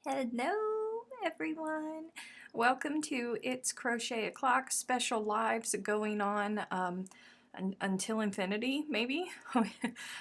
Hello everyone. Welcome to It's Crochet O'Clock special lives going on until infinity, maybe?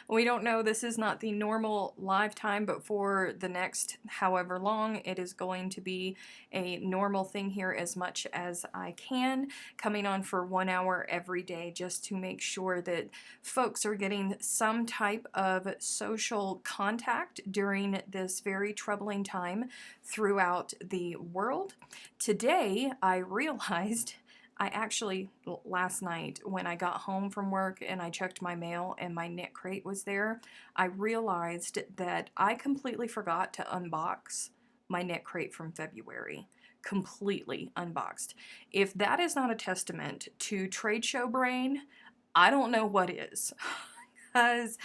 We don't know. This is not the normal live time, but for the next however long, it is going to be a normal thing here as much as I can, coming on for 1 hour every day just to make sure that folks are getting some type of social contact during this very troubling time throughout the world. Today, I realized I actually, last night, when I got home from work and I checked my mail and my KnitCrate was there, I realized that I completely forgot to unbox my KnitCrate from February. Completely unboxed. If that is not a testament to trade show brain, I don't know what is. Because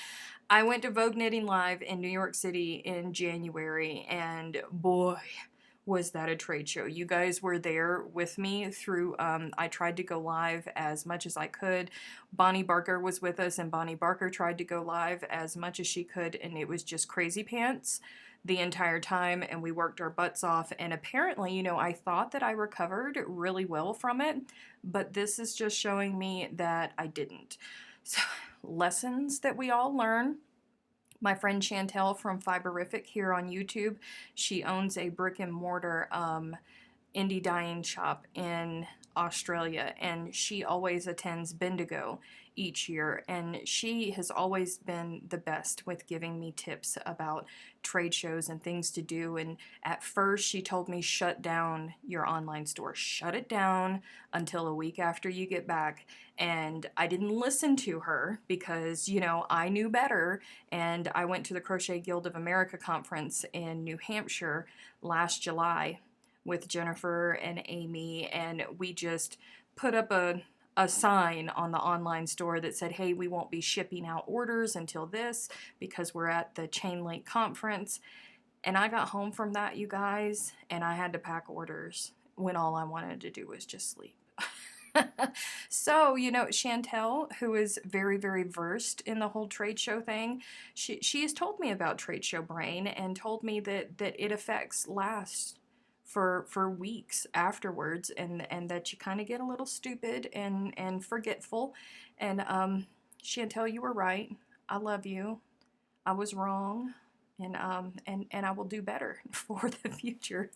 I went to Vogue Knitting Live in New York City in January, and boy, was that a trade show. You guys were there with me through, I tried to go live as much as I could. Bonnie Barker was with us, and Bonnie Barker tried to go live as much as she could, and it was just crazy pants the entire time, and we worked our butts off. And apparently, you know, I thought that I recovered really well from it, but this is just showing me that I didn't. So, lessons that we all learn. My friend Chantel from Fiberific here on YouTube, she owns a brick and mortar indie dyeing shop in Australia, and she always attends Bendigo each year, and she has always been the best with giving me tips about trade shows and things to do. And at first she told me, shut down your online store, shut it down until a week after you get back. And I didn't listen to her because, you know, I knew better. And I went to the Crochet Guild of America conference in New Hampshire last July with Jennifer and Amy, and we just put up a sign on the online store that said, hey, we won't be shipping out orders until this because we're at the Chain Link conference. And I got home from that, you guys, and I had to pack orders when all I wanted to do was just sleep. So, you know, Chantel, who is very, very versed in the whole trade show thing, she has told me about trade show brain and told me that it affects lasts for weeks afterwards, and that you kind of get a little stupid and forgetful. And Chantel, you were right. I love you. I was wrong. And I will do better for the future.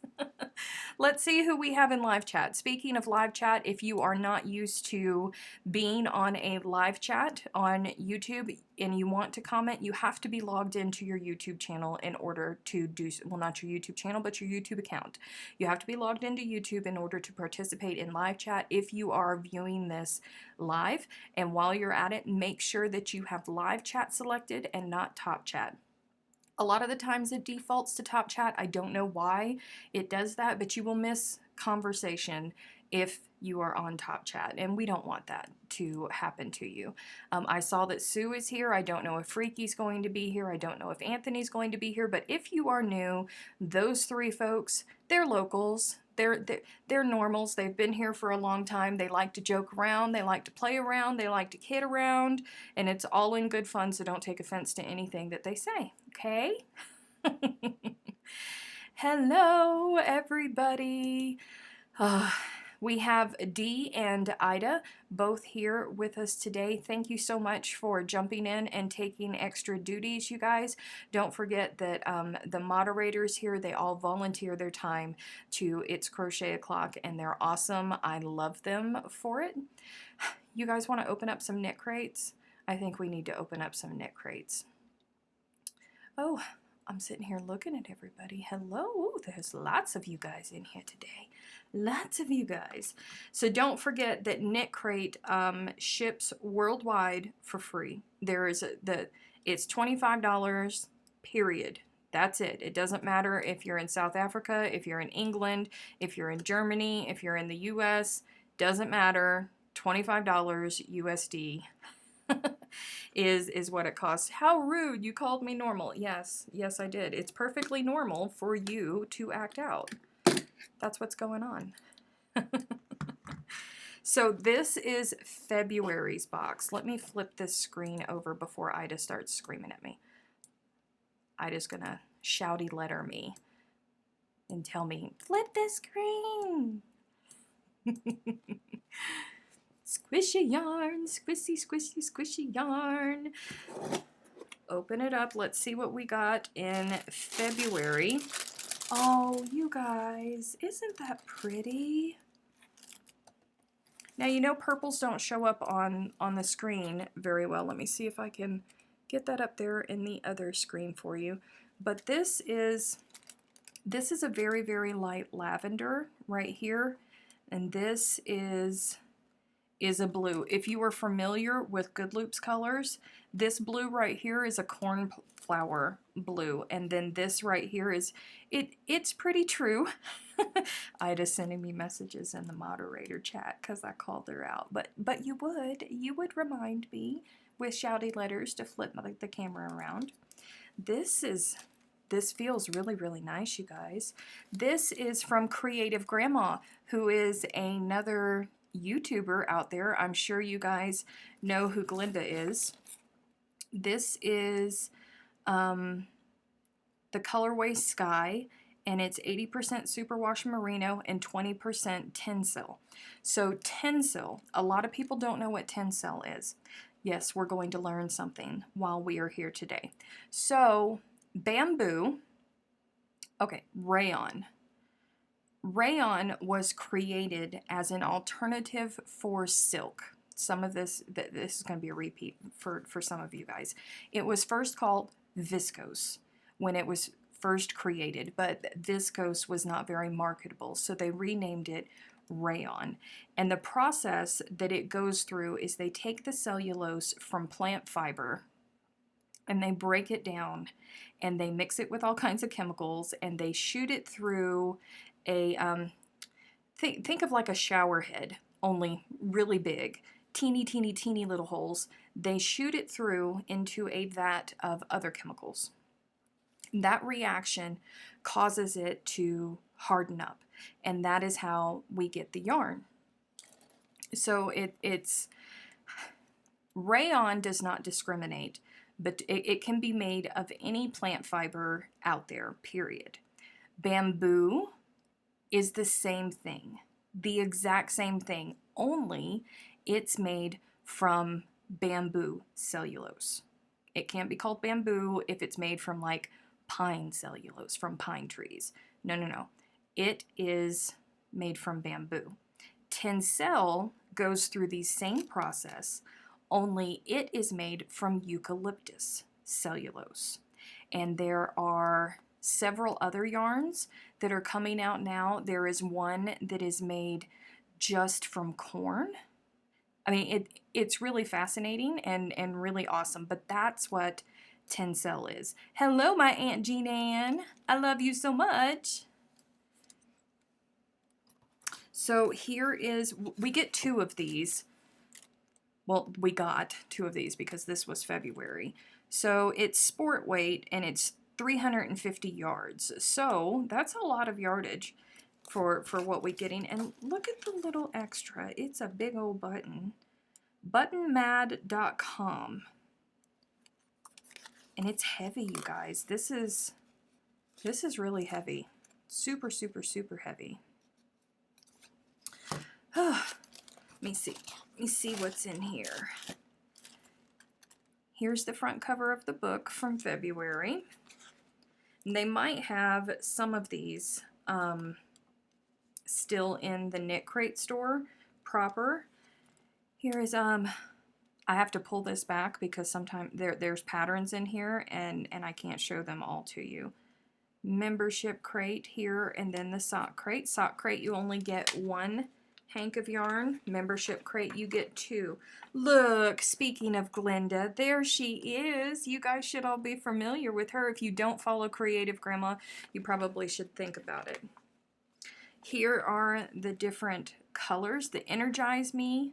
Let's see who we have in live chat. Speaking of live chat, if you are not used to being on a live chat on YouTube and you want to comment, you have to be logged into your YouTube channel in order to do, well, not your YouTube channel, but your YouTube account. You have to be logged into YouTube in order to participate in live chat if you are viewing this live. And while you're at it, make sure that you have live chat selected and not top chat. A lot of the times it defaults to top chat. I don't know why it does that, but you will miss conversation if you are on top chat, and we don't want that to happen to you. I saw that Sue is here. I don't know if Freaky's going to be here. I don't know if Anthony's going to be here, but if you are new, those three folks, they're locals. They're normals. They've been here for a long time. They like to joke around. They like to play around. They like to kid around. And it's all in good fun, so don't take offense to anything that they say, okay? Hello, everybody. We have Dee and Ida both here with us today. Thank you so much for jumping in and taking extra duties, you guys. Don't forget that the moderators here, they all volunteer their time to It's Crochet O'Clock, and they're awesome. I love them for it. You guys want to open up some KnitCrates? I think we need to open up some KnitCrates. Oh, I'm sitting here looking at everybody. Hello, ooh, there's lots of you guys in here today. Lots of you guys. So don't forget that KnitCrate ships worldwide for free. There is it's $25, period. That's it. It doesn't matter if you're in South Africa, if you're in England, if you're in Germany, if you're in the US, doesn't matter. $25 USD. is what it costs. How rude, you called me normal. Yes, I did. It's perfectly normal for you to act out. That's what's going on. So this is February's box. Let me flip this screen over before Ida starts screaming at me. Ida's gonna shouty letter me. and tell me, flip the screen. Squishy yarn, squishy, squishy, squishy yarn. Open it up. Let's see what we got in February. Oh, you guys, isn't that pretty? Now, you know purples don't show up on the screen very well. Let me see if I can get that up there in the other screen for you. But this is a very, very light lavender right here. And this is a blue. If you are familiar with Good Loops colors, this blue right here is a cornflower blue, and then this right here is, it's pretty true. Ida's sending me messages in the moderator chat because I called her out, but you would remind me with shouty letters to flip the camera around. This feels really, really nice, you guys. This is from Creative Grandma, who is another YouTuber out there. I'm sure you guys know who Glinda is. This is the colorway Sky, and it's 80% superwash merino and 20% tencel. So tencel, a lot of people don't know what tencel is. Yes, we're going to learn something while we are here today. So bamboo, okay, rayon. Rayon was created as an alternative for silk. Some of this is going to be a repeat for some of you guys. It was first called viscose when it was first created, but viscose was not very marketable, so they renamed it rayon. And the process that it goes through is they take the cellulose from plant fiber and they break it down and they mix it with all kinds of chemicals and they shoot it through a, think of like a shower head, only really big, teeny, teeny, teeny little holes. They shoot it through into a vat of other chemicals. That reaction causes it to harden up, and that is how we get the yarn. So it's rayon does not discriminate, but it can be made of any plant fiber out there, period. Bamboo is the same thing, the exact same thing, only it's made from bamboo cellulose. It can't be called bamboo if it's made from like pine cellulose, from pine trees. No, no, no. It is made from bamboo. Tencel goes through the same process, only it is made from eucalyptus cellulose. And there are several other yarns that are coming out now. There is one that is made just from corn. I mean, it's really fascinating and really awesome, but that's what tencel is. Hello, my Aunt Jean Ann. I love you so much. So here is, we get 2 of these. Well, we got 2 of these because this was February. So it's sport weight and it's 350 yards. So that's a lot of yardage for what we're getting. And look at the little extra. It's a big old button. Buttonmad.com. And it's heavy, you guys. This is really heavy. Super, super, super heavy. Let me see. Let me see what's in here. Here's the front cover of the book from February. They might have some of these still in the KnitCrate store proper. Here is I have to pull this back because sometimes there's patterns in here and I can't show them all to you. Membership crate here, and then the sock crate. Sock crate, you only get 1 hank of yarn. Membership crate, you get 2. Look, speaking of Glinda, there she is. You guys should all be familiar with her. If you don't follow Creative Grandma, you probably should think about it. Here are the different colors. The Energize Me,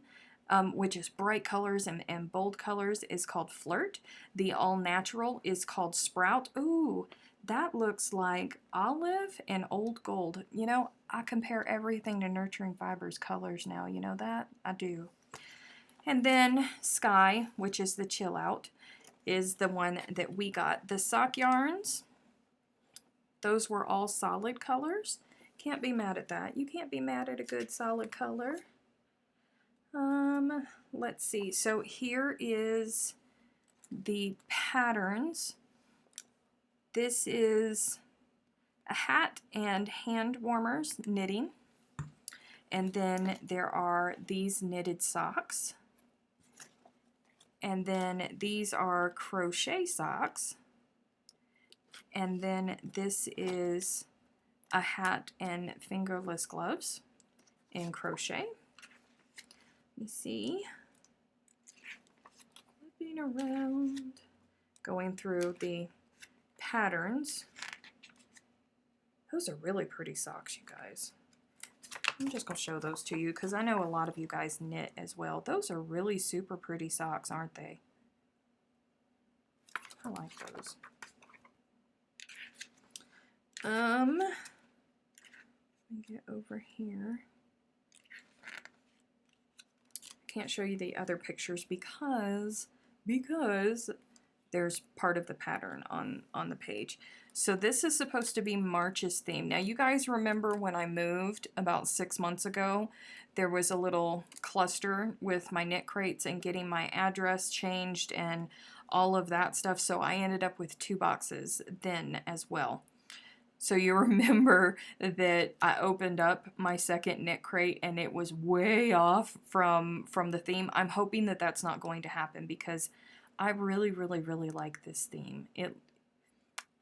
which is bright colors and bold colors, is called Flirt. The All Natural is called Sprout. Ooh, that looks like olive and old gold. You know, I compare everything to Nurturing Fibers colors now. You know that? I do. And then Sky, which is the Chill Out, is the one that we got. The sock yarns, those were all solid colors. Can't be mad at that. You can't be mad at a good solid color. Let's see. So here is the patterns. This is a hat and hand warmers knitting. And then there are these knitted socks. And then these are crochet socks. And then this is a hat and fingerless gloves in crochet. Let me see. Flipping around, going through the patterns. Those are really pretty socks, you guys. I'm just going to show those to you because I know a lot of you guys knit as well. Those are really super pretty socks, aren't they? I like those. Let me get over here. Can't show you the other pictures because there's part of the pattern on the page. So this is supposed to be March's theme. Now you guys remember when I moved about 6 months ago, there was a little cluster with my KnitCrates and getting my address changed and all of that stuff. So I ended up with 2 boxes then as well. So you remember that I opened up my second KnitCrate and it was way off from the theme. I'm hoping that that's not going to happen because I really, really, really like this theme.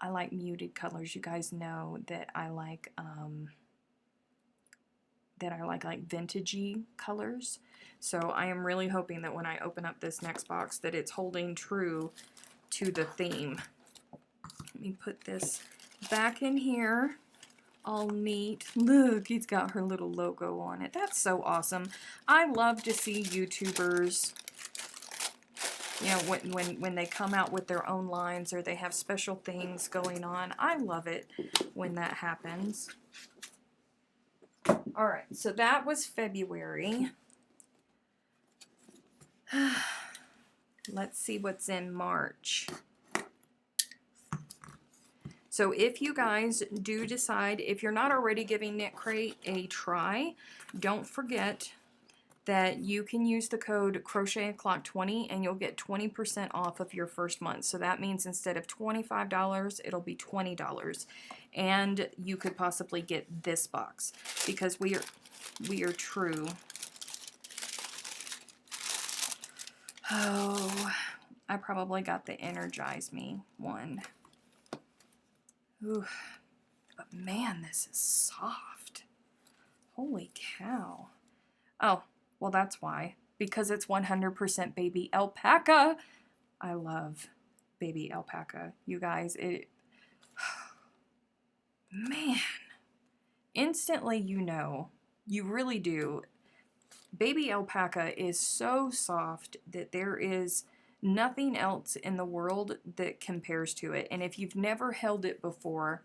I like muted colors. You guys know that I like like vintagey colors. So I am really hoping that when I open up this next box that it's holding true to the theme. Let me put this back in here, all neat. Look, he's got her little logo on it. That's so awesome. I love to see YouTubers, you know, when they come out with their own lines or they have special things going on. I love it when that happens. All right, so that was February. Let's see what's in March. So if you guys do decide, if you're not already giving KnitCrate a try, don't forget that you can use the code CrochetO'Clock20 and you'll get 20% off of your first month. So that means instead of $25, it'll be $20. And you could possibly get this box because we are true. Oh, I probably got the Energize Me one. Ooh, but man, this is soft. Holy cow. Oh, well that's why. Because it's 100% baby alpaca. I love baby alpaca. You guys, man. Instantly you know, you really do. Baby alpaca is so soft that there is nothing else in the world that compares to it. And if you've never held it before,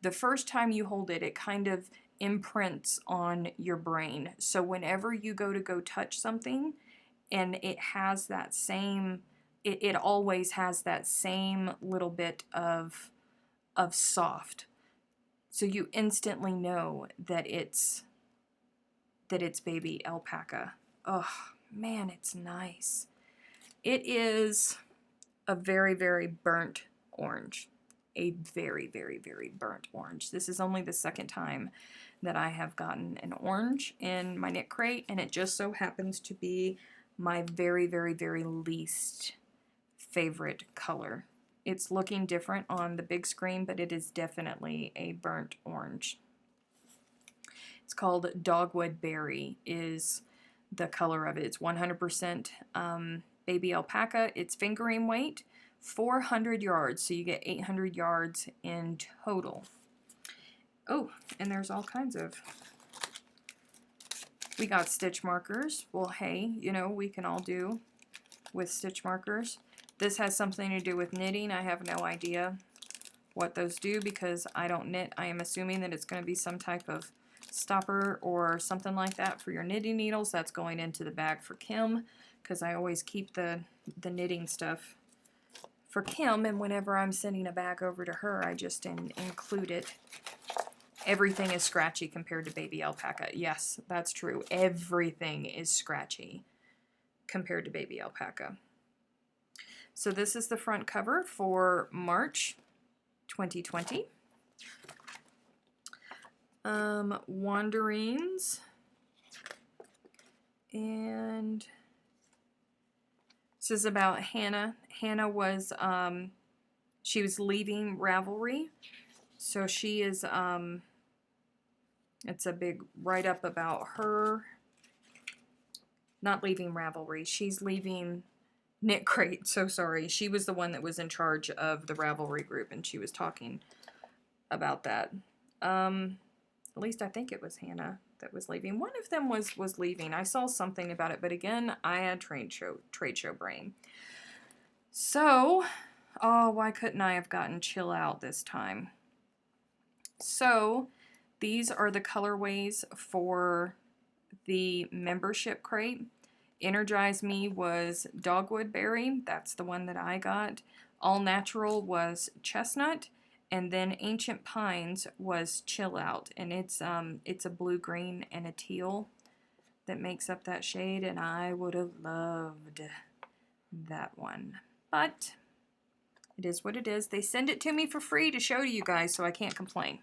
the first time you hold it, it kind of imprints on your brain. So whenever you go touch something and it has that same, it always has that same little bit of soft. So you instantly know that it's baby alpaca. Oh man, it's nice. It is a very, very burnt orange. A very, very, very burnt orange. This is only the second time that I have gotten an orange in my KnitCrate, and it just so happens to be my very, very, very least favorite color. It's looking different on the big screen, but it is definitely a burnt orange. It's called Dogwood Berry is the color of it. It's 100% baby alpaca. It's fingering weight, 400 yards, so you get 800 yards in total. Oh, and there's all kinds of, we got stitch markers. Well, hey, you know, we can all do with stitch markers. This has something to do with knitting. I have no idea what those do because I don't knit. I am assuming that it's going to be some type of stopper or something like that for your knitting needles. That's going into the bag for Kim because I always keep the knitting stuff for Kim, and whenever I'm sending a bag over to her, I just include it. Everything is scratchy compared to baby alpaca. Yes, that's true. Everything is scratchy compared to baby alpaca. So this is the front cover for March 2020. Wanderings. And this is about Hannah. Hannah was, she was leaving Ravelry. So she is, it's a big write-up about her. Not leaving Ravelry. She's leaving KnitCrate. So sorry. She was the one that was in charge of the Ravelry group, and she was talking about that. At least I think it was Hannah that was leaving. One of them was leaving. I saw something about it, but again, I had trade show brain. So, oh, why couldn't I have gotten Chill Out this time? So, these are the colorways for the membership crate. Energize Me was Dogwood Berry. That's the one that I got. All Natural was Chestnut. And then Ancient Pines was Chill Out. And it's a blue-green and a teal that makes up that shade. And I would have loved that one. But it is what it is. They send it to me for free to show to you guys, so I can't complain.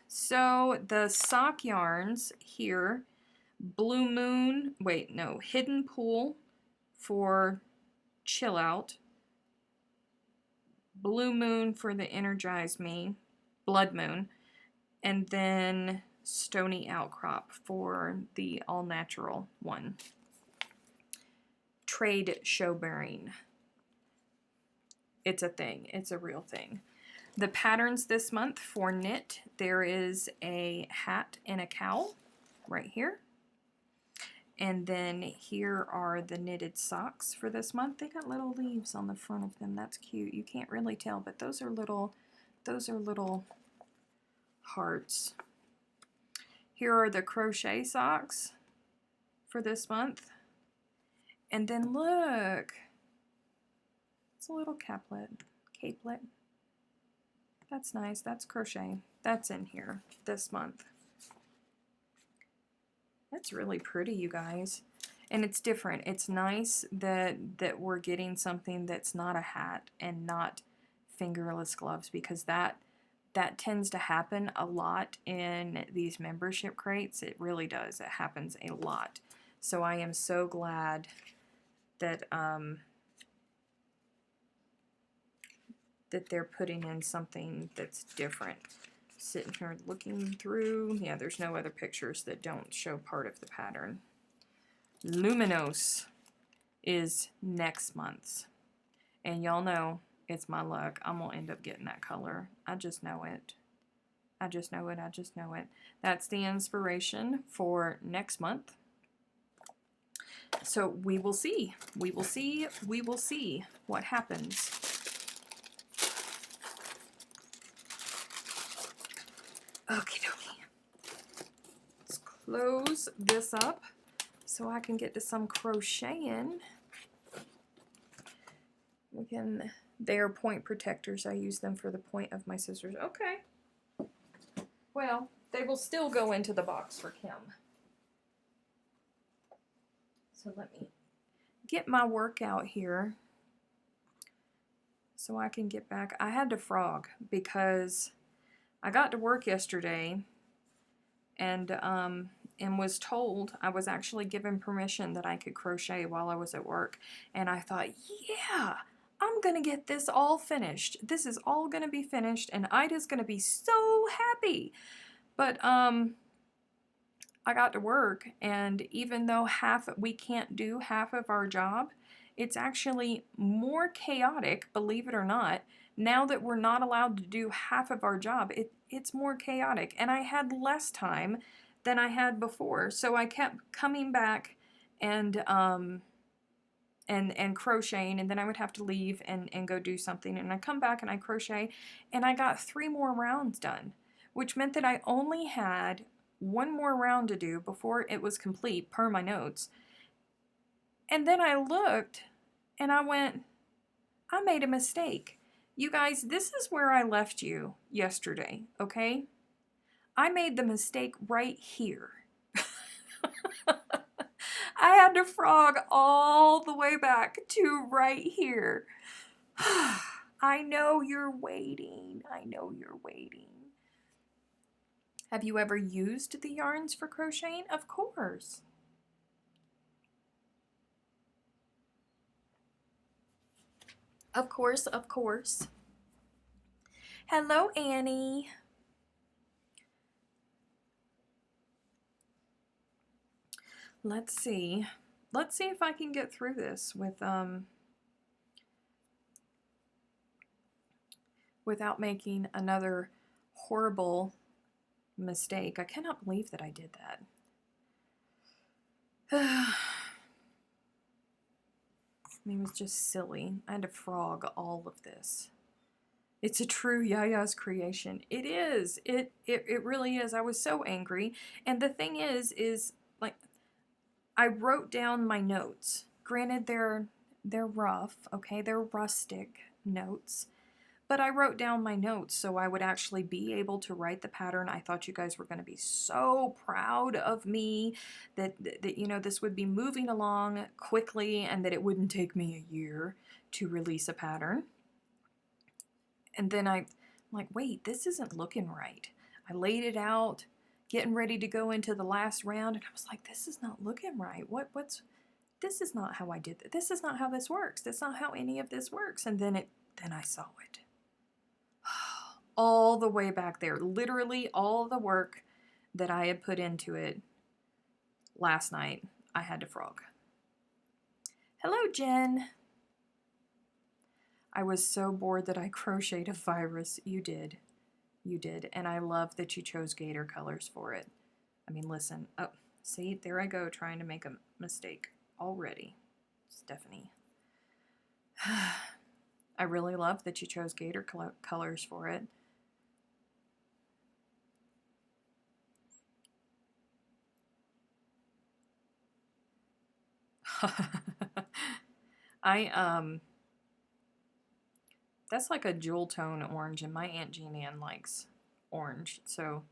So the sock yarns here, Blue Moon, wait, no, Hidden Pool for Chill Out, Blue Moon for the Energize Me, Blood Moon, and then Stony Outcrop for the All Natural one. Trade show bearing. It's a thing. It's a real thing. The patterns this month for knit, there is a hat and a cowl right here. And then here are the knitted socks for this month. They got little leaves on the front of them. That's cute. You can't really tell, but those are little hearts. Here are the crochet socks for this month. And then look, it's a little capelet. That's nice. That's crochet. That's in here this month. That's really pretty, you guys. And it's different. It's nice that we're getting something that's not a hat and not fingerless gloves, because that tends to happen a lot in these membership crates. It really does. It happens a lot. So I am so glad that that they're putting in something that's different. Sitting here looking through. Yeah, there's no other pictures that don't show part of the pattern. Luminous is next month's. And y'all know it's my luck. I'm going to end up getting that color. I just know it. I just know it. I just know it. That's the inspiration for next month. So we will see. We will see. We will see what happens. Okie dokie. Let's close this up so I can get to some crocheting. We can, they're point protectors. I use them for the point of my scissors. Okay. Well, they will still go into the box for Kim. So let me get my work out here so I can get back. I had to frog because I got to work yesterday and was told, I was actually given permission that I could crochet while I was at work. And I thought, yeah, I'm going to get this all finished. This is all going to be finished and Ida's going to be so happy. But I got to work, and even though we can't do half of our job, it's actually more chaotic, believe it or not. Now that we're not allowed to do half of our job, it's more chaotic. And I had less time than I had before. So I kept coming back and crocheting, and then I would have to leave and go do something. And I come back and I crochet, and I got 3 more rounds done, which meant that I only had 1 more round to do before it was complete per my notes. And then I looked And I went, I made a mistake. You guys, this is where I left you yesterday, okay? I made the mistake right here. I had to frog all the way back to right here. I know you're waiting. I know you're waiting. Have you ever used the yarns for crocheting? Of course. Of course, of course. Hello, Annie. Let's see. Let's see if I can get through this without making another horrible mistake. I cannot believe that I did that. It was just silly. I had to frog all of this. It's a true Yaya's creation. It is. It really is. I was so angry. And the thing is like I wrote down my notes. Granted, they're rough, okay? They're rustic notes. But I wrote down my notes so I would actually be able to write the pattern. I thought you guys were going to be so proud of me that you know, this would be moving along quickly and that it wouldn't take me a year to release a pattern. And then I'm like, wait, this isn't looking right. I laid it out, getting ready to go into the last round, and I was like, this is not looking right. This is not how I did that. This is not how this works. That's not how any of this works. And then I saw it. All the way back there, literally all the work that I had put into it last night, I had to frog. Hello, Jen. I was so bored that I crocheted a virus. You did. You did. And I love that you chose gator colors for it. I mean, listen. Oh, see, there I go trying to make a mistake already. Stephanie. I really love that you chose gator colors for it. That's like a jewel tone orange, and my Aunt Jean Ann likes orange, so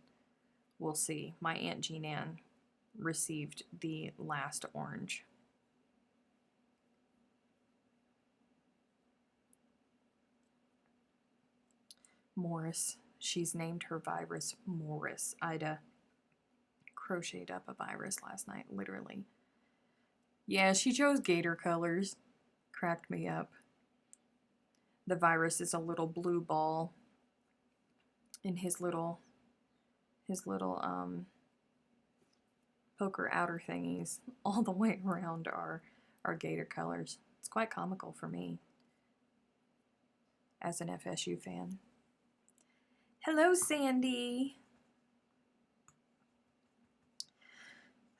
we'll see. My Aunt Jean Ann received the last orange. Morris. She's named her virus Morris. Ida crocheted up a virus last night, literally. Yeah, she chose gator colors. Cracked me up. The virus is a little blue ball, and his little poker outer thingies all the way around are gator colors. It's quite comical for me as an FSU fan. Hello, Sandy.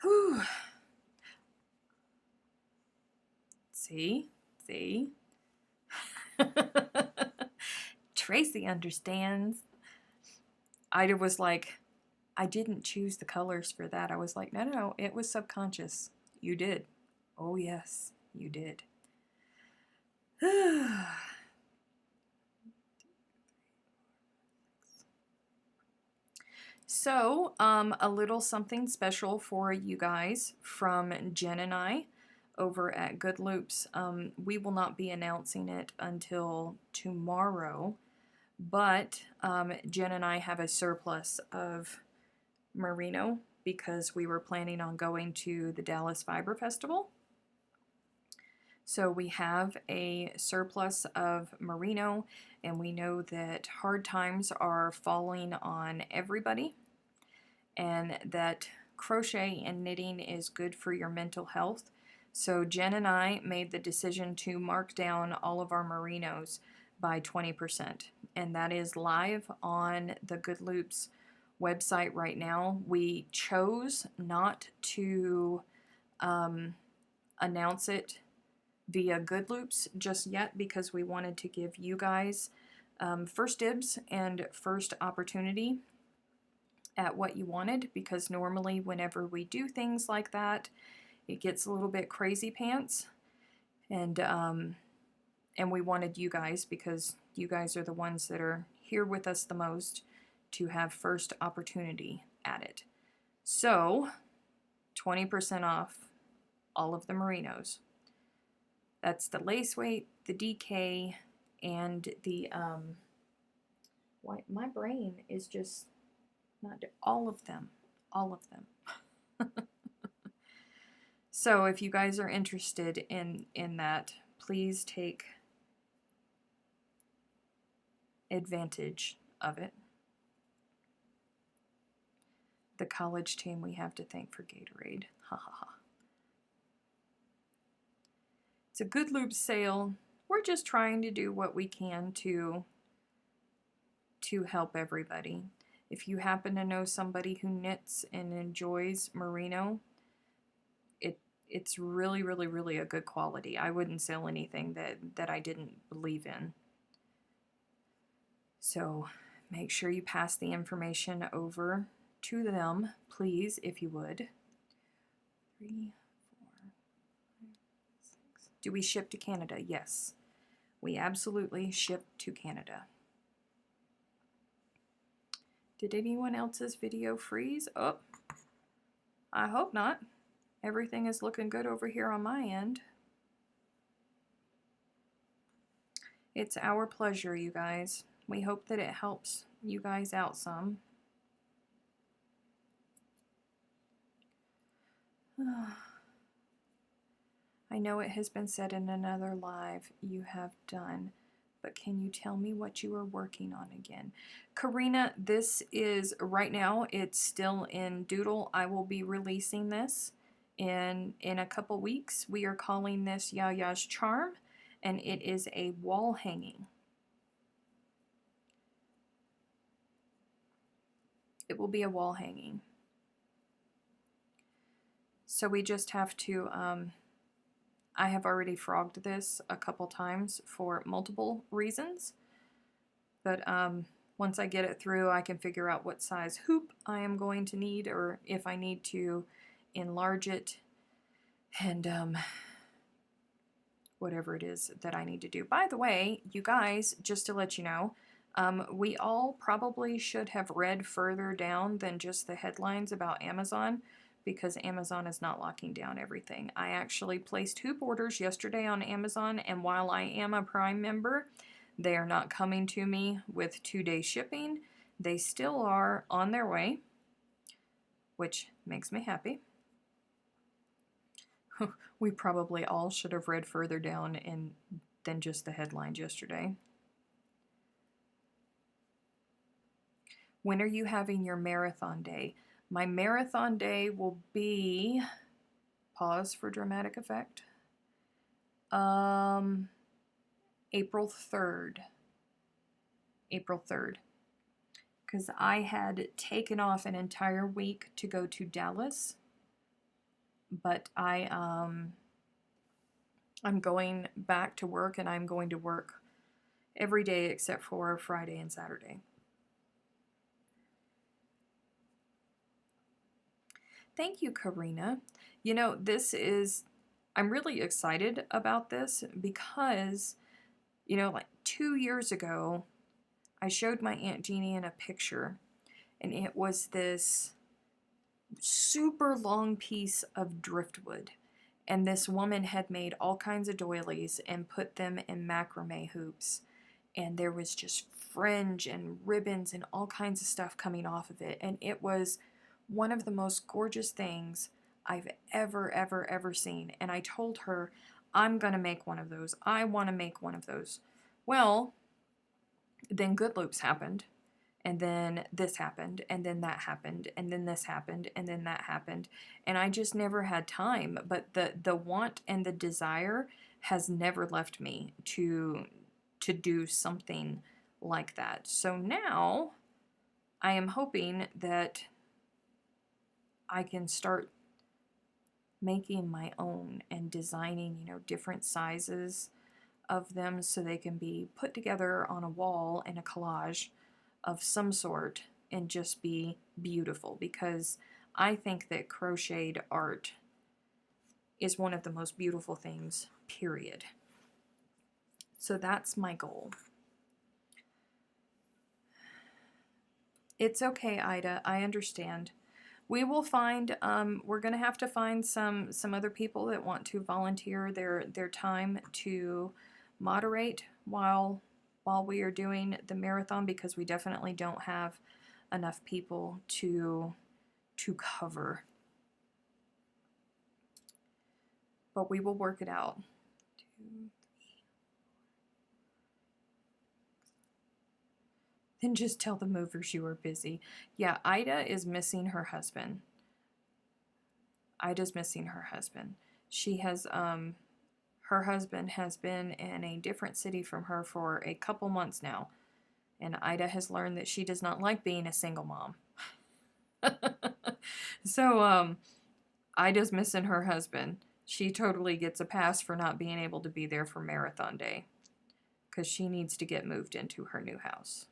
Whew. See? Tracy understands. Ida was like, I didn't choose the colors for that. I was like, no, it was subconscious. You did. Oh, yes, you did. So, a little something special for you guys from Jen and I over at Good Loops. We will not be announcing it until tomorrow, but Jen and I have a surplus of merino because we were planning on going to the Dallas Fiber Festival. So we have a surplus of merino, and we know that hard times are falling on everybody, and that crochet and knitting is good for your mental health. So Jen and I made the decision to mark down all of our merinos by 20%, and that is live on the Good Loops website right now. We chose not to announce it via Good Loops just yet because we wanted to give you guys first dibs and first opportunity at what you wanted, because normally whenever we do things like that, it gets a little bit crazy pants. And we wanted you guys, because you guys are the ones that are here with us the most, to have first opportunity at it. So 20% off all of the merinos. That's the lace weight, the DK, and the my brain is just not all of them. So if you guys are interested in that, please take advantage of it. The college team we have to thank for Gatorade. Ha ha ha. It's a good lube sale. We're just trying to do what we can to help everybody. If you happen to know somebody who knits and enjoys merino, it's really, really, really a good quality. I wouldn't sell anything that I didn't believe in. So make sure you pass the information over to them, please, if you would. 3, 4, 5, 6. Do we ship to Canada? Yes. We absolutely ship to Canada. Did anyone else's video freeze? Oh, I hope not. Everything is looking good over here on my end. It's our pleasure, you guys. We hope that it helps you guys out some. I know it has been said in another live you have done, but can you tell me what you are working on again? Karina, this is, right now, it's still in Doodle. I will be releasing this in a couple weeks. We are calling this Yaya's Charm, and it is a wall hanging. It will be a wall hanging. So we just have to, I have already frogged this a couple times for multiple reasons, but once I get it through, I can figure out what size hoop I am going to need, or if I need to enlarge it, and whatever it is that I need to do. By the way, you guys, just to let you know, we all probably should have read further down than just the headlines about Amazon, because Amazon is not locking down everything. I actually placed hoop orders yesterday on Amazon, and while I am a Prime member, they are not coming to me with 2-day shipping. They still are on their way, which makes me happy. We probably all should have read further down than just the headlines yesterday. When are you having your marathon day? My marathon day will be, pause for dramatic effect, April 3rd. April 3rd. Because I had taken off an entire week to go to Dallas, but I'm going back to work, and I'm going to work every day except for Friday and Saturday. Thank you, Karina. You know, I'm really excited about this because, you know, like 2 years ago, I showed my Aunt Jeannie in a picture, and it was this super long piece of driftwood. And this woman had made all kinds of doilies and put them in macrame hoops. And there was just fringe and ribbons and all kinds of stuff coming off of it. And it was one of the most gorgeous things I've ever seen. And I told her, I'm going to make one of those. I want to make one of those. Well, then Good Loops happened. And then this happened, and then that happened, and then this happened, and then that happened. And I just never had time. But the want and the desire has never left me to do something like that. So now I am hoping that I can start making my own and designing, you know, different sizes of them so they can be put together on a wall in a collage of some sort and just be beautiful, because I think that crocheted art is one of the most beautiful things, period. So that's my goal. It's okay, Ida. I understand. We will find, we're going to have to find some other people that want to volunteer their time to moderate while we are doing the marathon, because we definitely don't have enough people to cover. But we will work it out. 2, 3. Then just tell the movers you are busy. Yeah, Ida is missing her husband. Ida's missing her husband. She has, her husband has been in a different city from her for a couple months now. And Ida has learned that she does not like being a single mom. So, Ida's missing her husband. She totally gets a pass for not being able to be there for marathon day, because she needs to get moved into her new house.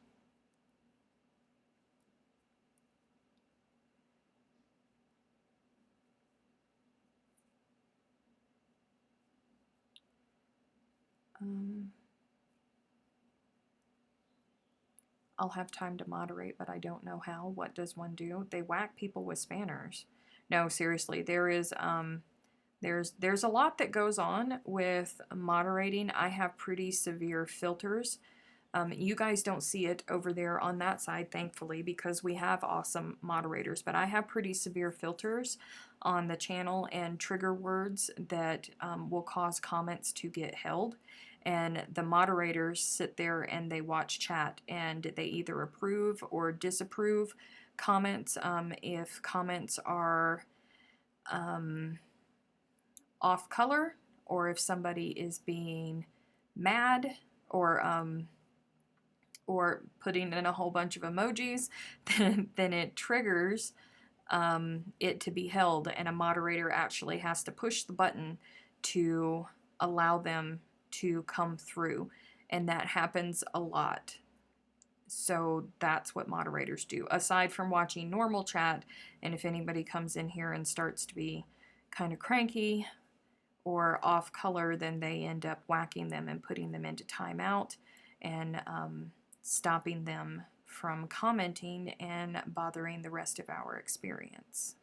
I'll have time to moderate, but I don't know how. What does one do? They whack people with spanners. No, seriously, there's a lot that goes on with moderating. I have pretty severe filters. You guys don't see it over there on that side, thankfully, because we have awesome moderators, but I have pretty severe filters on the channel and trigger words that will cause comments to get held. And the moderators sit there and they watch chat, and they either approve or disapprove comments. If comments are off color, or if somebody is being mad, or putting in a whole bunch of emojis, then it triggers it to be held, and a moderator actually has to push the button to allow them to come through, and that happens a lot. So that's what moderators do, aside from watching normal chat. And if anybody comes in here and starts to be kind of cranky or off color, then they end up whacking them and putting them into timeout, and stopping them from commenting and bothering the rest of our experience.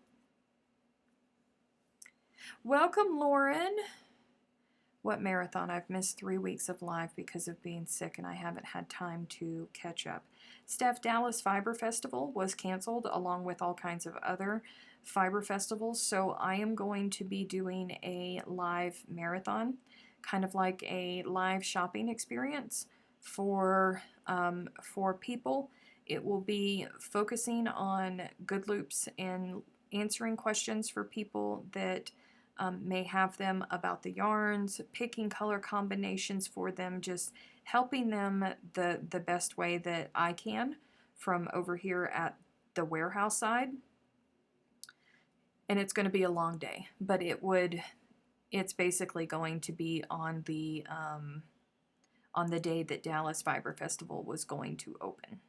Welcome, Lauren. What marathon? I've missed 3 weeks of live because of being sick, and I haven't had time to catch up. Steph, Dallas Fiber Festival was canceled, along with all kinds of other fiber festivals, so I am going to be doing a live marathon, kind of like a live shopping experience for people. It will be focusing on good loops and answering questions for people that may have them about the yarns, picking color combinations for them, just helping them the best way that I can from over here at the warehouse side. And it's going to be a long day, but it's basically going to be on the day that Dallas Fiber Festival was going to open.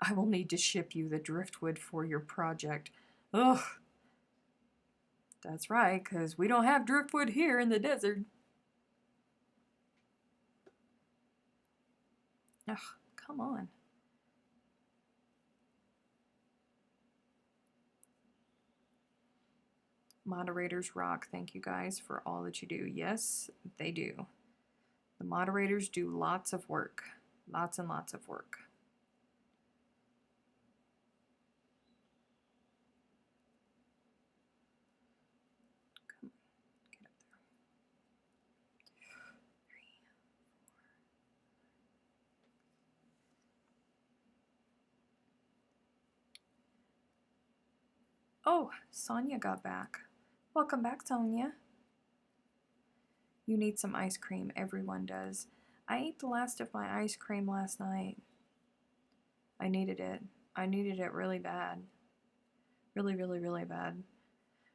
I will need to ship you the driftwood for your project. Ugh. That's right, because we don't have driftwood here in the desert. Ugh, come on. Moderators rock. Thank you guys for all that you do. Yes, they do. The moderators do lots of work. Lots and lots of work. Come, get up there. 3, 4. Oh, Sonia got back. Welcome back, Sonia. You need some ice cream. Everyone does. I ate the last of my ice cream last night. I needed it. I needed it really bad. Really, really, really bad.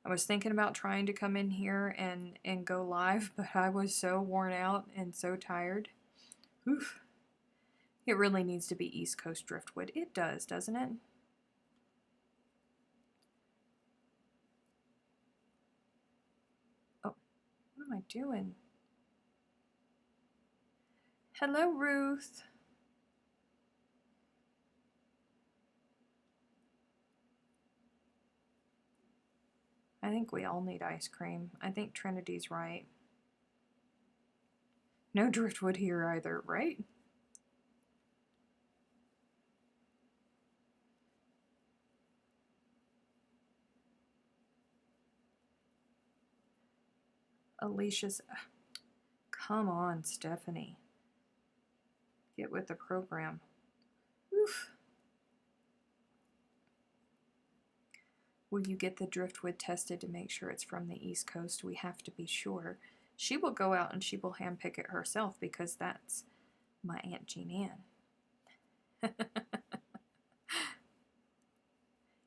I was thinking about trying to come in here and go live, but I was so worn out and so tired. Oof. It really needs to be East Coast driftwood. It does, doesn't it? Oh, what am I doing? Hello, Ruth. I think we all need ice cream. I think Trinity's right. No driftwood here either, right? Alicia's... Come on, Stephanie. Get with the program. Oof. Will you get the driftwood tested to make sure it's from the East Coast? We have to be sure. She will go out and she will handpick it herself because that's my Aunt Jean Ann.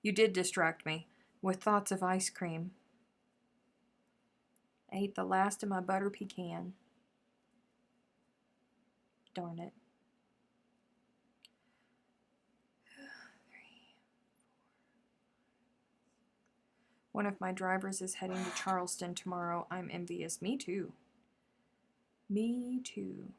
You did distract me with thoughts of ice cream. I ate the last of my butter pecan. Darn it. One of my drivers is heading to Charleston tomorrow. I'm envious. Me too. Me too.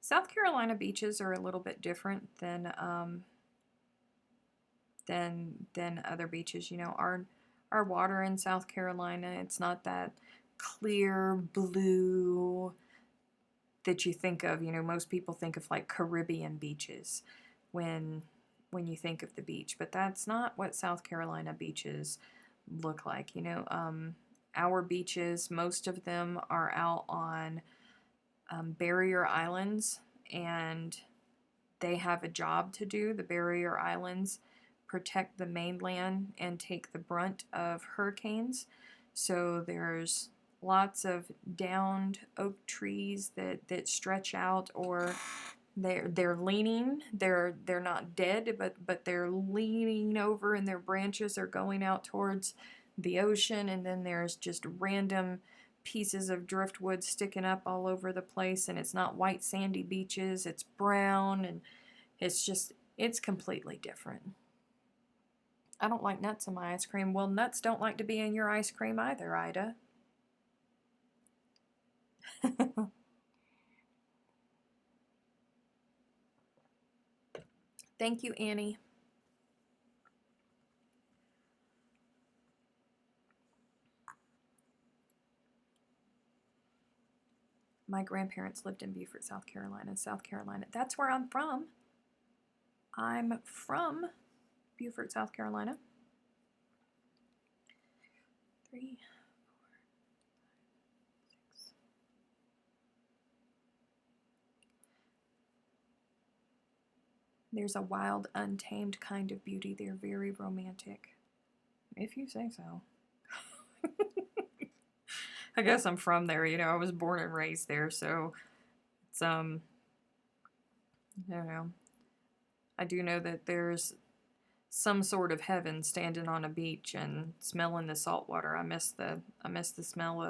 South Carolina beaches are a little bit different than other beaches. You know, our water in South Carolina, it's not that clear blue that you think of. You know, most people think of like Caribbean beaches when you think of the beach, but that's not what South Carolina beaches look like. You know, our beaches, most of them are out on barrier islands, and they have a job to do. The barrier islands protect the mainland and take the brunt of hurricanes. So there's lots of downed oak trees that stretch out, or they're leaning. They're not dead, but they're leaning over, and their branches are going out towards the ocean. And then there's just random pieces of driftwood sticking up all over the place, and it's not white sandy beaches, it's brown, and it's completely different. I don't like nuts in my ice cream. Well, nuts don't like to be in your ice cream either, Ida. Thank you, Annie. My grandparents lived in Beaufort, South Carolina. South Carolina. That's where I'm from. I'm from Beaufort, South Carolina. 3, 4, 5, 6. There's a wild, untamed kind of beauty. They're very romantic. If you say so. I guess I'm from there, you know, I was born and raised there, so it's, I don't know. I do know that there's some sort of heaven standing on a beach and smelling the salt water. I miss the smell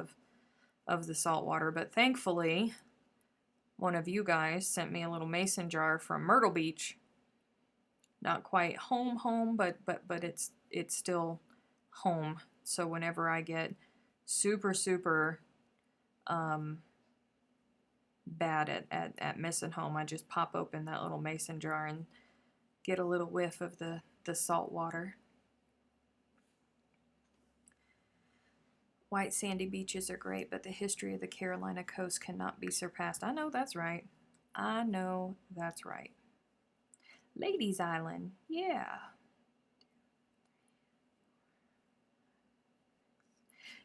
of the salt water, but thankfully, one of you guys sent me a little mason jar from Myrtle Beach. Not quite home, but it's still home. So whenever I get super bad at missing home, I just pop open that little mason jar and get a little whiff of the salt water. White sandy beaches are great, but the history of the Carolina coast cannot be surpassed. I know that's right. I know that's right. Ladies Island, yeah.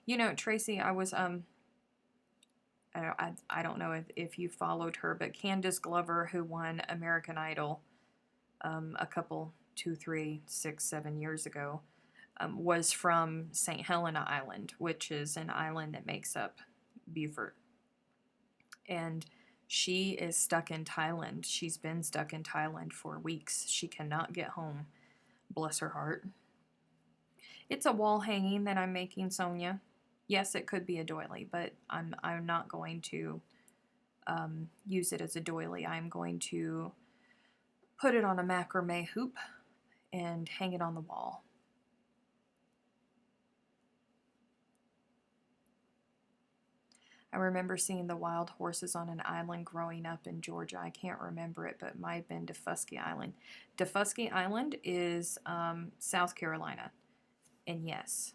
You know, Tracy, I was I don't know if you followed her, but Candace Glover, who won American Idol a couple, 2, 3, 6, 7 years ago, was from St. Helena Island, which is an island that makes up Beaufort. And she is stuck in Thailand. She's been stuck in Thailand for weeks. She cannot get home. Bless her heart. It's a wall hanging that I'm making, Sonia. Yes, it could be a doily, but I'm not going to use it as a doily. I'm going to put it on a macrame hoop and hang it on the wall. I remember seeing the wild horses on an island growing up in Georgia. I can't remember it, but it might have been Defusky Island. Defusky Island is South Carolina, and yes.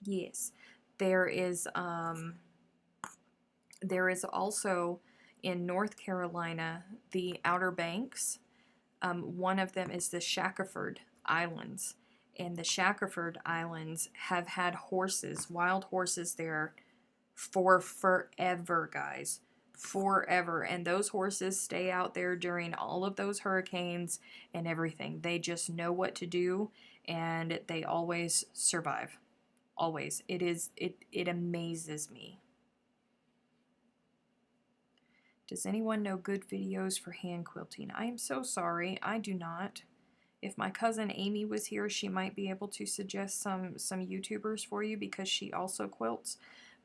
Yes, there is also in North Carolina the Outer Banks. One of them is the Shackelford Islands, and the Shackelford Islands have had horses, wild horses there for forever, guys. Forever. And those horses stay out there during all of those hurricanes and everything. They just know what to do, and they always survive. Always. It amazes me. Does anyone know good videos for hand quilting? I am so sorry. I do not. If my cousin Amy was here, she might be able to suggest some YouTubers for you because she also quilts.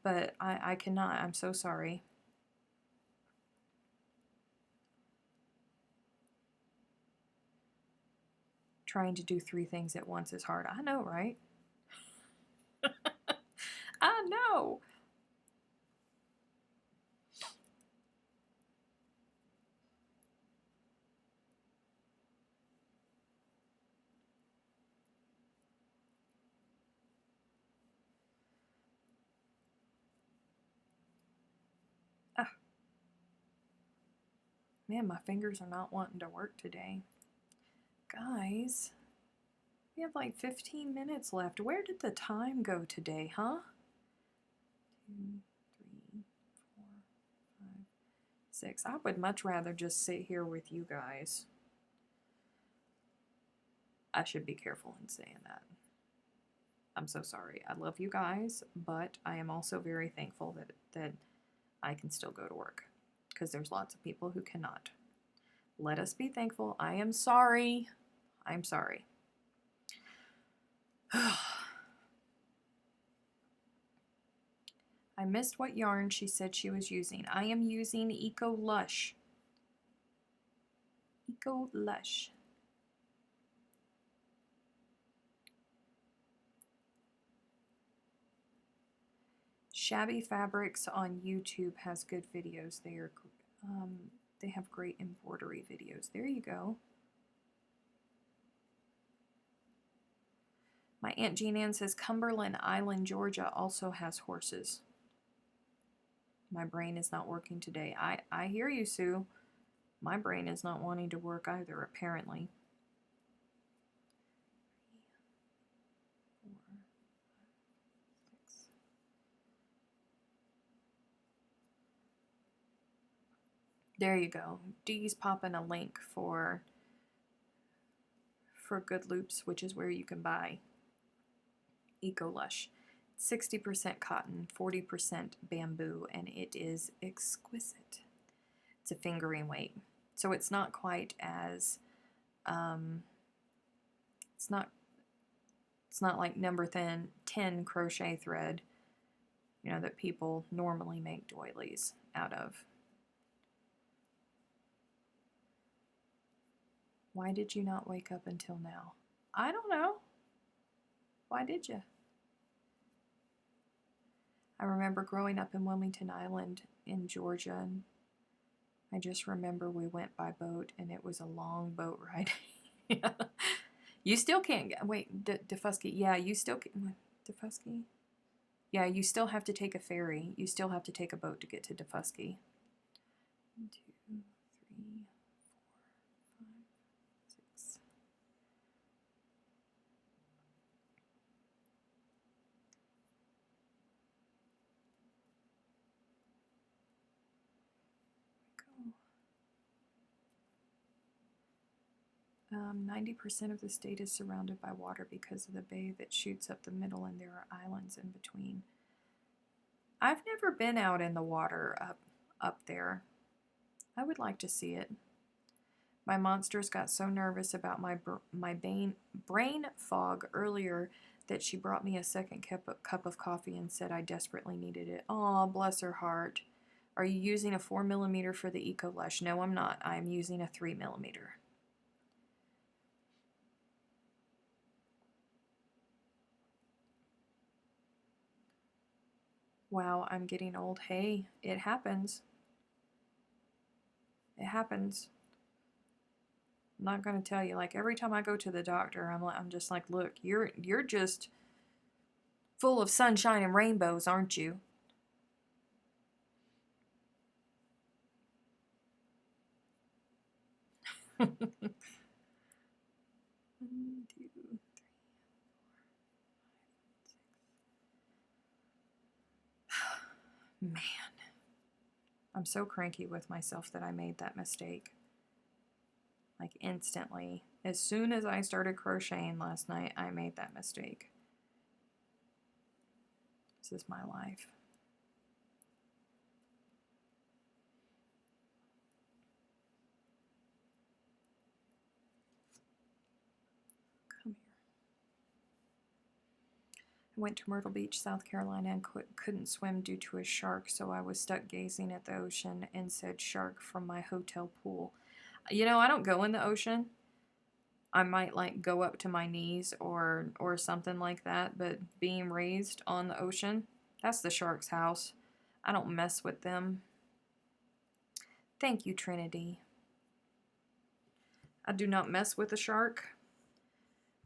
But I cannot. I'm so sorry. Trying to do 3 things at once is hard. I know, right? I know. Ah. Man, my fingers are not wanting to work today. Guys, we have like 15 minutes left. Where did the time go today, huh? 2, 3, 4, 5, 6. I would much rather just sit here with you guys. I should be careful in saying that. I'm so sorry. I love you guys, but I am also very thankful that I can still go to work because there's lots of people who cannot. Let us be thankful. I am sorry. I'm sorry. I missed what yarn she said she was using. I am using Eco Lush. Eco Lush. Shabby Fabrics on YouTube has good videos. They have great embroidery videos. There you go. My Aunt Jean Ann says Cumberland Island, Georgia also has horses. My brain is not working today. I hear you, Sue. My brain is not wanting to work either, apparently. 3, 4, 5, 6. There you go. Dee's popping a link for Good Loops, which is where you can buy Eco Lush. 60% cotton, 40% bamboo, and it is exquisite. It's a fingering weight, so it's not quite as it's not like number 10 crochet thread, you know, that people normally make doilies out of. Why did you not wake up until now? I don't know. Why did you? I remember growing up in Wilmington Island in Georgia, and I just remember we went by boat, and it was a long boat ride. Yeah. You still can't get, wait, Defusky, yeah, you still can, Defusky? Yeah, you still have to take a ferry. You still have to take a boat to get to Defusky. 1, 2, 3, 4, 5, 6. Go. 90% of the state is surrounded by water because of the bay that shoots up the middle, and there are islands in between. I've never been out in the water up there. I would like to see it. My monsters got so nervous about my brain fog earlier that she brought me a second cup of coffee and said I desperately needed it. Aw, bless her heart. Are you using a 4mm for the Eco Lush? No, I'm not. I'm using a 3mm. Wow, I'm getting old. Hey, it happens. It happens. I'm not gonna tell you. Like every time I go to the doctor, I'm just like, look, you're just full of sunshine and rainbows, aren't you? One, two, man, I'm so cranky with myself that I made that mistake. Like instantly. As soon as I started crocheting last night, I made that mistake. This is my life. Come here. I went to Myrtle Beach, South Carolina, and couldn't swim due to a shark, so I was stuck gazing at the ocean and said shark from my hotel pool. You know, I don't go in the ocean. I might like go up to my knees or something like that, but being raised on the ocean, that's the shark's house. I don't mess with them. Thank you, Trinity. I do not mess with a shark.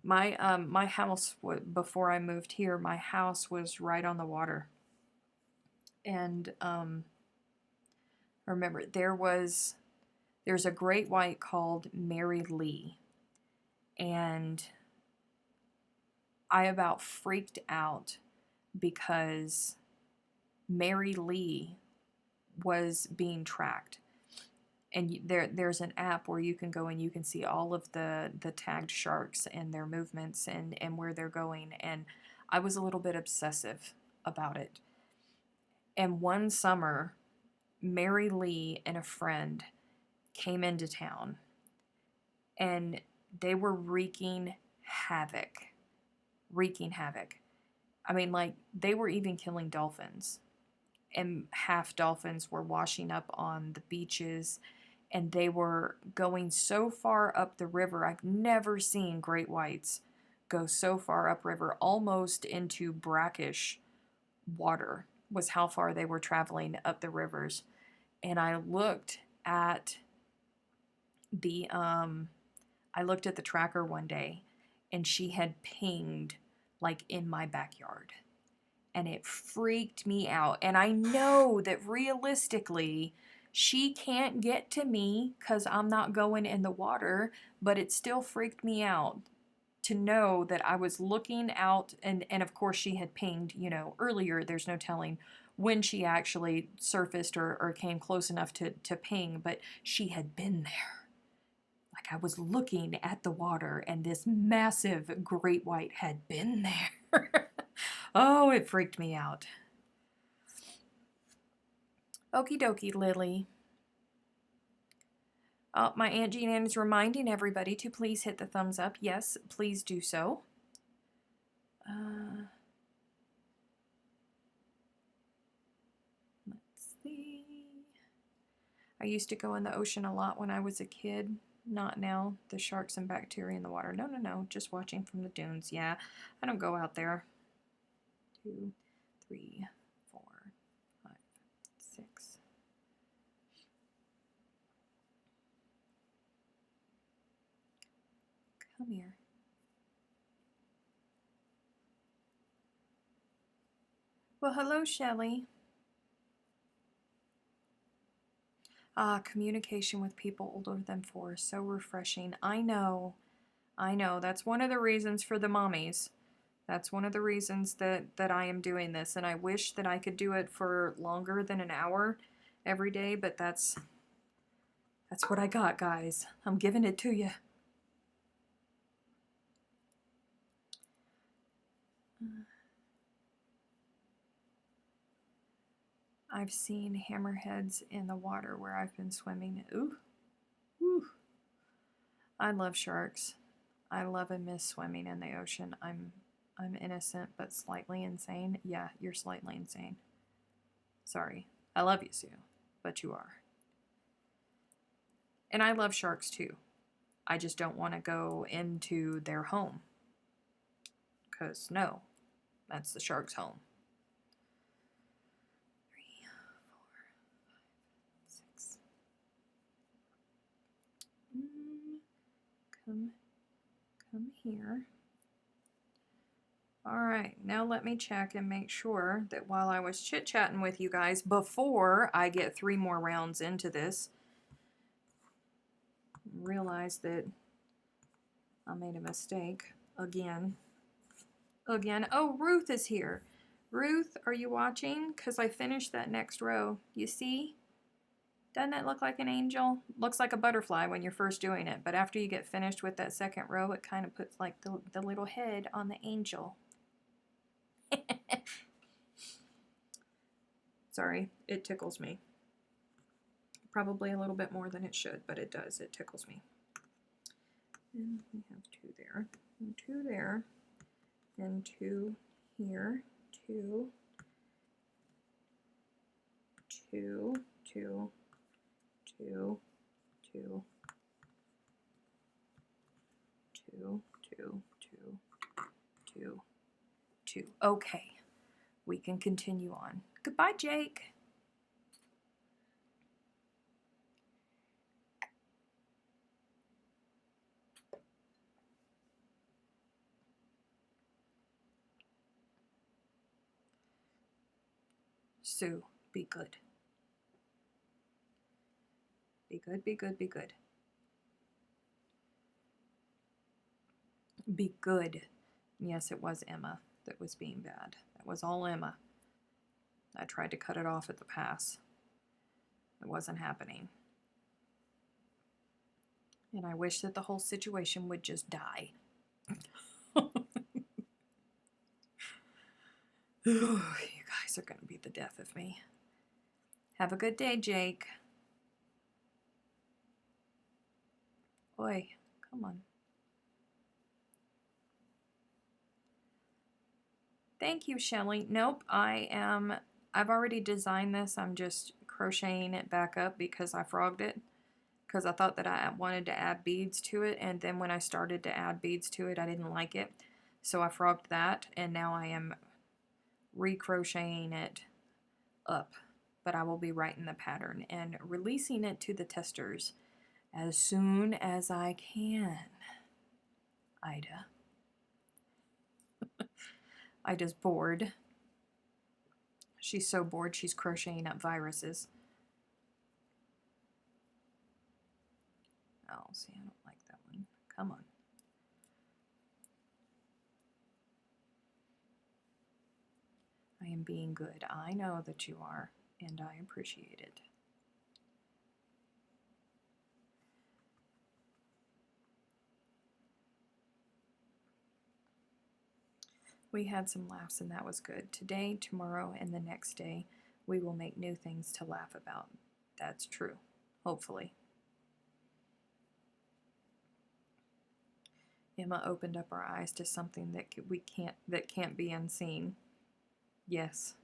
My house, before I moved here, my house was right on the water. And remember, there's a great white called Mary Lee. And I about freaked out because Mary Lee was being tracked. And there's an app where you can go and you can see all of the tagged sharks and their movements and where they're going. And I was a little bit obsessive about it. And one summer, Mary Lee and a friend came into town and they were wreaking havoc. I mean, like, they were even killing dolphins. And half dolphins were washing up on the beaches. And they were going so far up the river. I've never seen great whites go so far upriver, almost into brackish water, was how far they were traveling up the rivers. And I looked at the tracker one day, and she had pinged like in my backyard. And it freaked me out. And I know that realistically, she can't get to me because I'm not going in the water, but it still freaked me out to know that I was looking out, and of course she had pinged, you know, earlier. There's no telling when she actually surfaced or came close enough to ping, but she had been there. Like I was looking at the water and this massive great white had been there. Oh, it freaked me out. Okie dokie, Lily. My Aunt Jean Ann is reminding everybody to please hit the thumbs up. Yes, please do so. Let's see. I used to go in the ocean a lot when I was a kid. Not now. The sharks and bacteria in the water. No, no, no. Just watching from the dunes. Yeah, I don't go out there. 2, 3, 4, 5, 6. Come here. Well, hello, Shelley. Communication with people older than 4 is so refreshing. I know. That's one of the reasons for the mommies. That's one of the reasons that I am doing this. And I wish that I could do it for longer than an hour every day, but that's what I got, guys. I'm giving it to you. I've seen hammerheads in the water where I've been swimming. Ooh. Ooh. I love sharks. I love and miss swimming in the ocean. I'm innocent but slightly insane. Yeah, you're slightly insane. Sorry. I love you, Sue, but you are. And I love sharks too. I just don't want to go into their home. Because no, that's the shark's home. 3, 4, 5, 6. Come here. All right, now let me check and make sure that while I was chit-chatting with you guys before I get 3 more rounds into this, realize that I made a mistake again. Oh, Ruth is here. Ruth, are you watching? Because I finished that next row. You see? Doesn't it look like an angel? Looks like a butterfly when you're first doing it, but after you get finished with that second row, it kind of puts like the little head on the angel. Sorry, it tickles me. Probably a little bit more than it should, but it does. It tickles me. And we have 2 there, and 2 there, and 2 here, 2, 2, 2, 2, 2, 2, 2, 2, 2, 2. Okay, we can continue on. Goodbye, Jake. Sue, be good. Be good, be good, be good. Be good. Yes, it was Emma that was being bad. That was all Emma. I tried to cut it off at the pass. It wasn't happening. And I wish that the whole situation would just die. You guys are going to be the death of me. Have a good day, Jake. Oi, come on. Thank you, Shelly. Nope, I've already designed this. I'm just crocheting it back up because I frogged it. Because I thought that I wanted to add beads to it, and then when I started to add beads to it, I didn't like it. So I frogged that, and now I am recrocheting it up. But I will be writing the pattern and releasing it to the testers as soon as I can. Ida. Ida's bored. She's so bored she's crocheting up viruses. Oh, see, I don't like that one. Come on. I am being good. I know that you are, and I appreciate it. We had some laughs, and that was good. Today, tomorrow, and the next day, we will make new things to laugh about. That's true. Hopefully. Emma opened up our eyes to something that can't be unseen. Yes.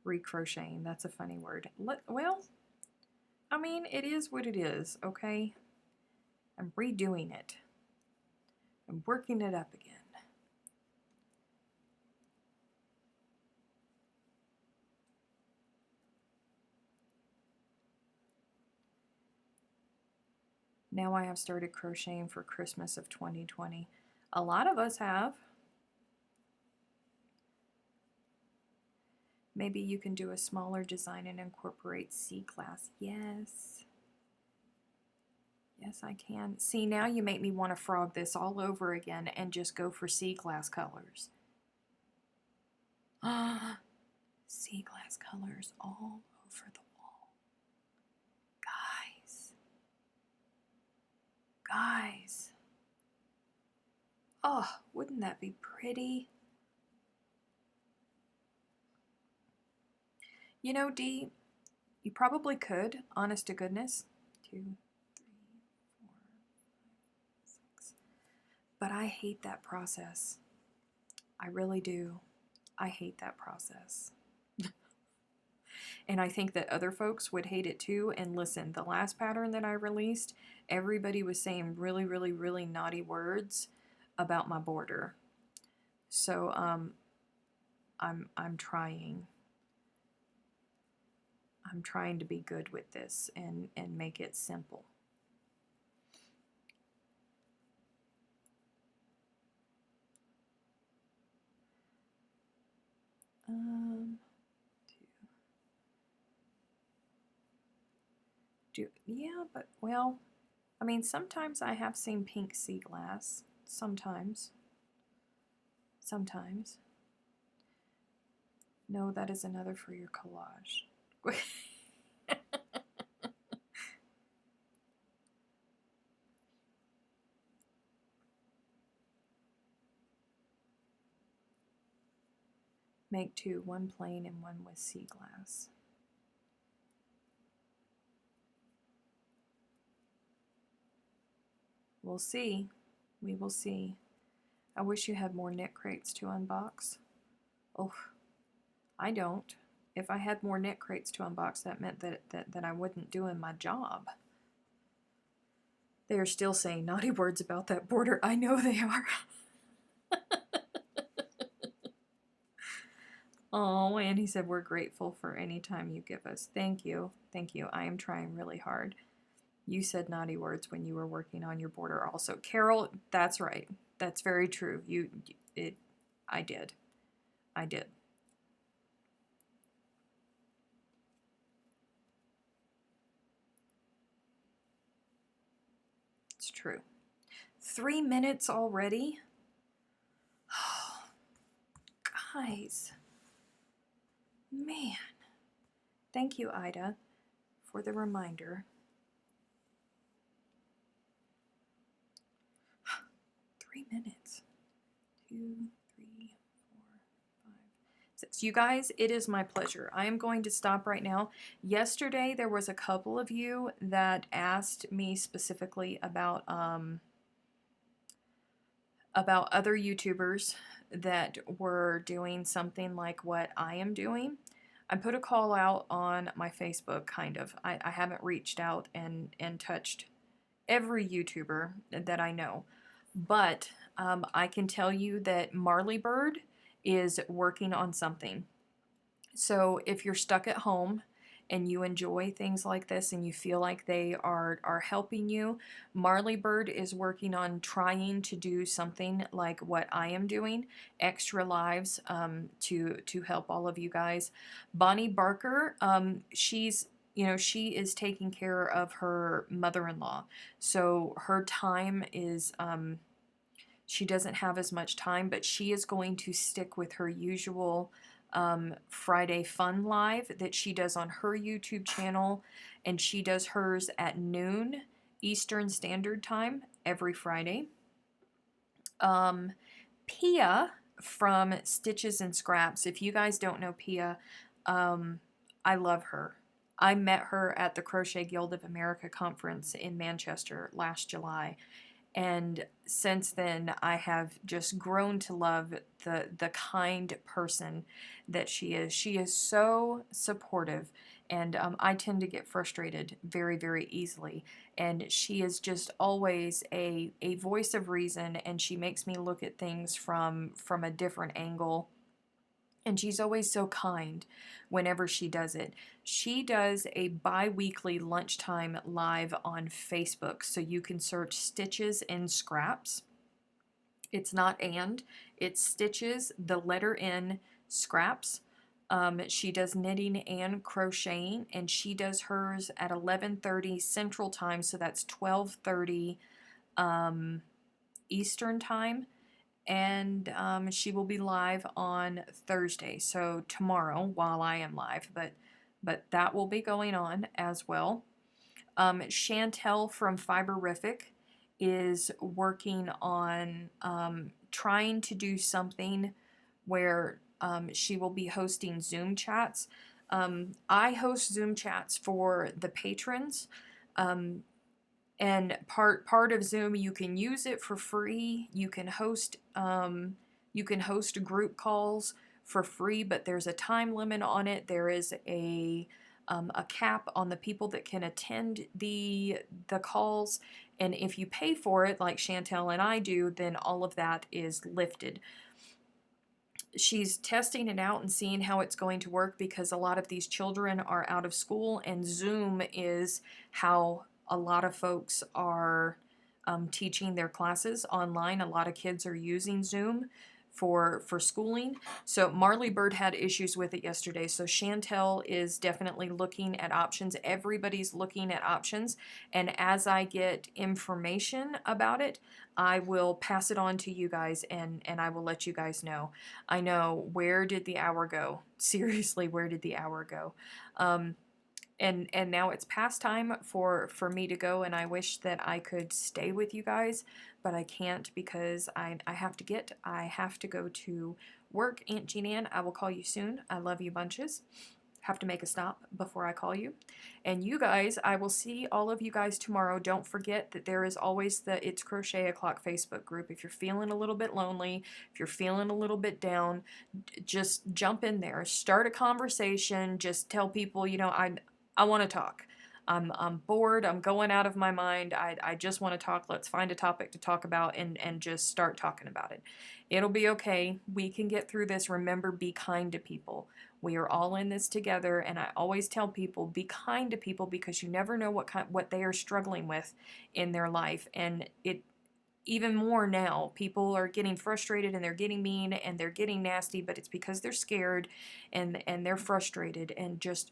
Recrocheting. That's a funny word. Well, I mean, it is what it is, okay? I'm redoing it. I'm working it up again. Now I have started crocheting for Christmas of 2020. A lot of us have. Maybe you can do a smaller design and incorporate C-class. Yes. Yes, I can. See, now you make me want to frog this all over again and just go for C-class colors. Ah, C-class colors all over the wall. Guys. Oh, wouldn't that be pretty? You know, Dee, you probably could, honest to goodness. 2, 3, 4, But I hate that process. I really do. I hate that process. And I think that other folks would hate it too. And listen, the last pattern that I released, everybody was saying really, really, really naughty words about my border. So I'm trying. I'm trying to be good with this and make it simple. Yeah, but well, I mean, sometimes I have seen pink sea glass. Sometimes. Sometimes. No, that is another for your collage. Make two, one plain and one with sea glass. We'll see. We will see. I wish you had more KnitCrates to unbox. Oh, I don't. If I had more KnitCrates to unbox, that meant that I wasn't doing my job. They are still saying naughty words about that border. I know they are. Oh, and he said, we're grateful for any time you give us. Thank you. Thank you. I am trying really hard. You said naughty words when you were working on your border also. Carol, that's right. That's very true. I did. I did. It's true. 3 minutes already? Oh, guys. Man. Thank you, Ida, for the reminder. 3 minutes. 2, 3, 4, 5, 6. You guys, it is my pleasure. I am going to stop right now. Yesterday, there was a couple of you that asked me specifically about other YouTubers that were doing something like what I am doing. I put a call out on my Facebook, kind of. I haven't reached out and touched every YouTuber that I know. But I can tell you that Marley Bird is working on something. So if you're stuck at home and you enjoy things like this and you feel like they are helping you, Marley Bird is working on trying to do something like what I am doing, extra lives to help all of you guys. Bonnie Barker, she is taking care of her mother-in-law. So her time is, she doesn't have as much time, but she is going to stick with her usual Friday Fun Live that she does on her YouTube channel, and she does hers at noon Eastern Standard Time every Friday. Pia from Stitches and Scraps, if you guys don't know Pia, I love her. I met her at the Crochet Guild of America conference in Manchester last July. And since then, I have just grown to love the kind person that she is. She is so supportive, and I tend to get frustrated very, very easily. And she is just always a voice of reason, and she makes me look at things from a different angle. And she's always so kind whenever she does it. She does a bi-weekly lunchtime live on Facebook, so you can search Stitches and Scraps. It's not and, it's Stitches, the letter N, Scraps. She does knitting and crocheting, and she does hers at 11:30 Central Time, so that's 12:30 Eastern Time. And she will be live on Thursday, so tomorrow while I am live, but that will be going on as well. Chantel from Fiberific is working on trying to do something where she will be hosting Zoom chats. I host Zoom chats for the patrons, And part of Zoom, you can use it for free. You can host group calls for free, but there's a time limit on it. There is a cap on the people that can attend the calls, and if you pay for it, like Chantel and I do, then all of that is lifted. She's testing it out and seeing how it's going to work because a lot of these children are out of school, and Zoom is how a lot of folks are teaching their classes online. A lot of kids are using Zoom for schooling. So Marley Bird had issues with it yesterday. So Chantel is definitely looking at options. Everybody's looking at options. And as I get information about it, I will pass it on to you guys, and I will let you guys know. I know, where did the hour go? Seriously, where did the hour go? And now it's past time for me to go, and I wish that I could stay with you guys, but I can't because I have to go to work. Aunt Jean Ann, I will call you soon. I love you bunches. Have to make a stop before I call you. And you guys, I will see all of you guys tomorrow. Don't forget that there is always the It's Crochet O'Clock Facebook group. If you're feeling a little bit lonely, if you're feeling a little bit down, just jump in there. Start a conversation. Just tell people, I want to talk. I'm bored. I'm going out of my mind. I just want to talk. Let's find a topic to talk about and just start talking about it. It'll be okay. We can get through this. Remember, be kind to people. We are all in this together, and I always tell people, be kind to people because you never know what they are struggling with in their life. And it even more now, people are getting frustrated and they're getting mean and they're getting nasty, but it's because they're scared and they're frustrated. And just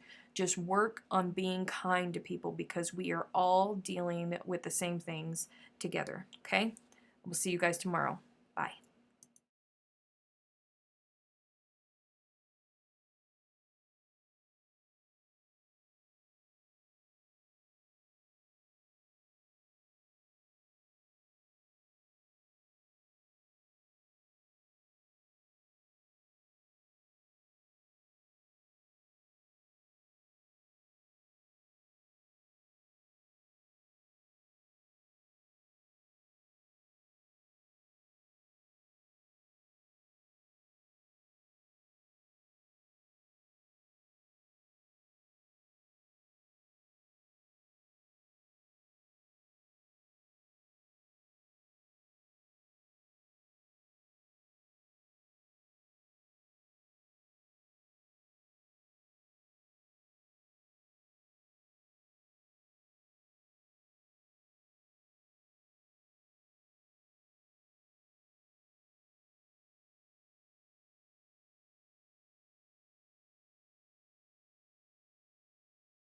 work on being kind to people because we are all dealing with the same things together. Okay? We'll see you guys tomorrow. Bye.